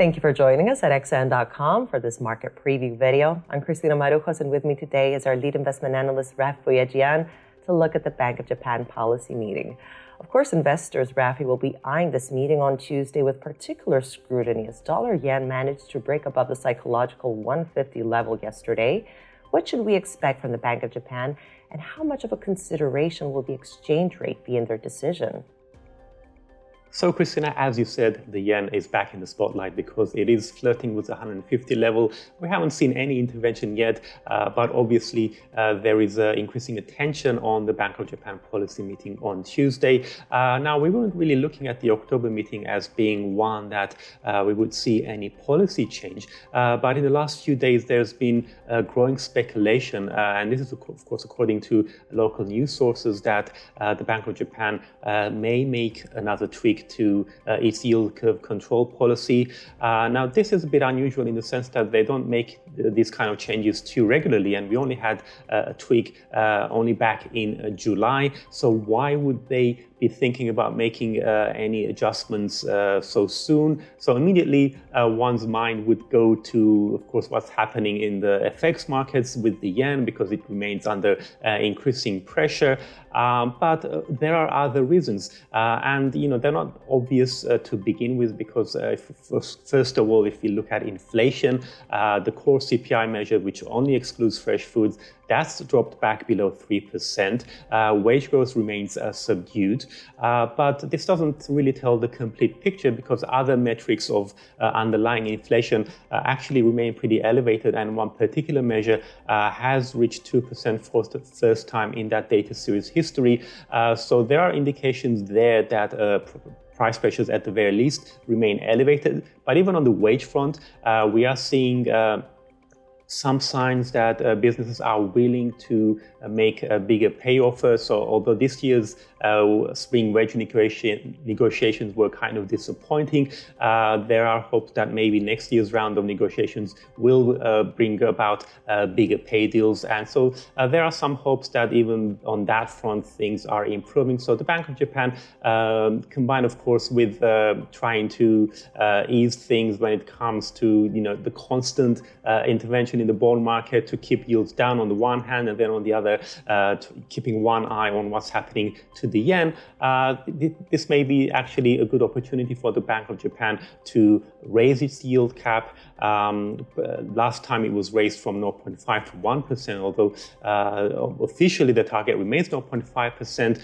Thank you for joining us at xn.com for this market preview video. I'm Christina Marujos, and with me today is our lead investment analyst, Rafi, to look at the Bank of Japan policy meeting. Of course, investors, Rafi, will be eyeing this meeting on Tuesday with particular scrutiny as dollar-yen managed to break above the psychological 150 level yesterday. What should we expect from the Bank of Japan, and how much of a consideration will the exchange rate be in their decision? So, Christina, as you said, the yen is back in the spotlight because it is flirting with the 150 level. We haven't seen any intervention yet, but obviously there is increasing attention on the Bank of Japan policy meeting on Tuesday. Now, we weren't really looking at the October meeting as being one that we would see any policy change. But in the last few days, there's been growing speculation, and this is, of course, according to local news sources, that the Bank of Japan may make another tweak to its yield curve control policy. Now, this is a bit unusual in the sense that they don't make these kind of changes too regularly, and we only had a tweak only back in July. So why would they be thinking about making any adjustments so soon? So immediately one's mind would go to, of course, what's happening in the FX markets with the yen, because it remains under increasing pressure. But there are other reasons, and they're not obvious to begin with, because first of all, if you look at inflation, the core CPI measure, which only excludes fresh foods, that's dropped back below 3%. Wage growth remains subdued, but this doesn't really tell the complete picture, because other metrics of underlying inflation actually remain pretty elevated, and one particular measure has reached 2% for the first time in that data series history. So there are indications there that price pressures at the very least remain elevated. But even on the wage front, we are seeing some signs that businesses are willing to make a bigger pay offer. So although this year's spring wage negotiations were kind of disappointing, there are hopes that maybe next year's round of negotiations will bring about bigger pay deals. And so there are some hopes that even on that front, things are improving. So the Bank of Japan, combined, of course, with trying to ease things when it comes to the constant intervention in the bond market to keep yields down on the one hand, and then on the other, keeping one eye on what's happening to the yen. This may be actually a good opportunity for the Bank of Japan to raise its yield cap. Last time it was raised from 0.5 to 1%, although officially the target remains 0.5%.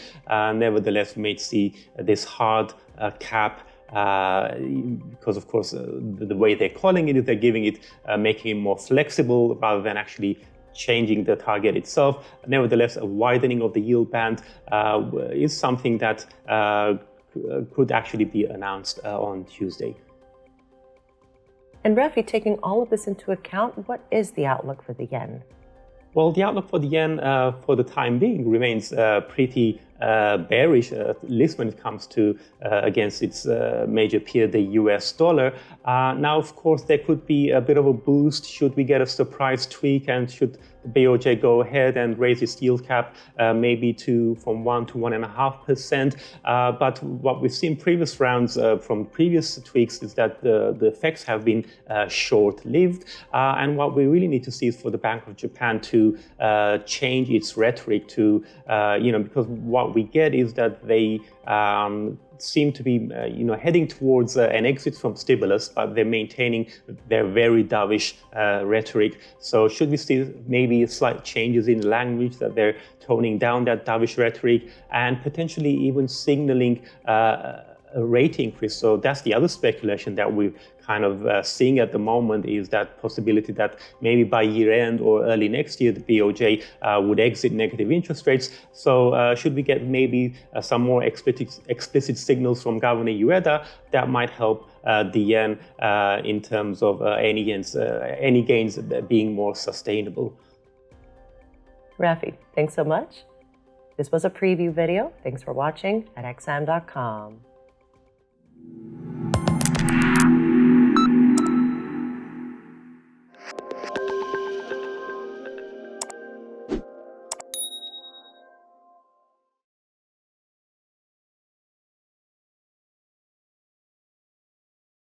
Nevertheless, we may see this hard cap, because of course the way they're calling it is they're giving it, making it more flexible rather than actually changing the target itself. Nevertheless, a widening of the yield band is something that could actually be announced on Tuesday. And Rafi, taking all of this into account, what is the outlook for the yen? Well, the outlook for the yen for the time being remains pretty bearish, at least when it comes to against its major peer, the US dollar. Now, of course, there could be a bit of a boost should we get a surprise tweak, and should the BoJ go ahead and raise its yield cap maybe from 1 to 1.5%. But what we've seen previous rounds from previous tweaks is that the effects have been short-lived. And what we really need to see is for the Bank of Japan to change its rhetoric to, because what we get is that they seem to be heading towards an exit from stimulus, but they're maintaining their very dovish rhetoric. So should we see maybe slight changes in language, that they're toning down that dovish rhetoric and potentially even signaling a rate increase? So that's the other speculation that we're kind of seeing at the moment, is that possibility that maybe by year end or early next year, the BoJ would exit negative interest rates. So should we get maybe some more explicit signals from Governor Ueda, that might help the yen in terms of any gains being more sustainable. Rafi, thanks so much. This was a preview video. Thanks for watching at xm.com.